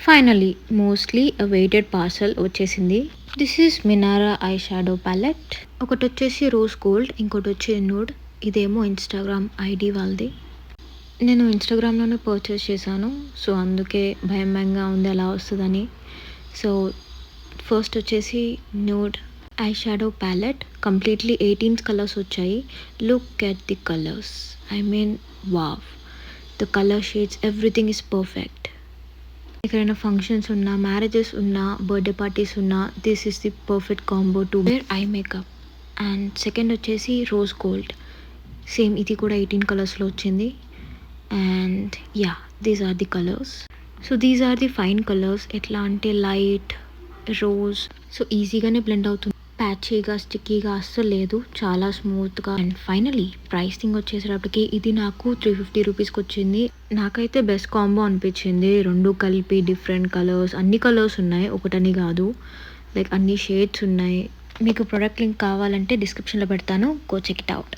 Finally mostly awaited parcel వచ్చేసింది. This is మినారా eye shadow palette. ఒకటి వచ్చేసి రోజ్ గోల్డ్, ఇంకోటి వచ్చి నూడ్. ఇదేమో ఇన్స్టాగ్రామ్ ఐడి వాళ్ళది. నేను ఇన్స్టాగ్రామ్లోనే పర్చేస్ చేశాను, సో అందుకే భయంగా ఉంది ఎలా వస్తుందని. సో ఫస్ట్ వచ్చేసి nude eye shadow palette, completely 18 colours వచ్చాయి. Look at the colours, I mean wow, the colour shades, everything is perfect. ఎక్కడైనా ఫంక్షన్స్ ఉన్నా, మ్యారేజెస్ ఉన్నా, బర్త్డే పార్టీస్ ఉన్నా, this is the perfect combo to wear eye makeup. And second వచ్చేసి rose gold, same ఇది కూడా 18 కలర్స్లో వచ్చింది. And yeah, these are the colours. So these are the fine colours. ఎట్లా అంటే లైట్ రోజ్, సో ఈజీగానే blend అవుతుంది, ప్యాచీగా స్టిక్కీగా అస్సలు లేదు, చాలా స్మూత్గా. అండ్ ఫైనలీ ప్రైసింగ్ వచ్చేసేటప్పటికి ఇది నాకు 350 రూపీస్కి వచ్చింది. నాకైతే బెస్ట్ కాంబో అనిపించింది. రెండు కలిపి డిఫరెంట్ కలర్స్, అన్ని కలర్స్ ఉన్నాయి, ఒకటని కాదు, లైక్ అన్ని షేడ్స్ ఉన్నాయి. మీకు ప్రొడక్ట్ లింక్ కావాలంటే డిస్క్రిప్షన్లో పెడతాను, గో చెక్ ఇట్ అవుట్.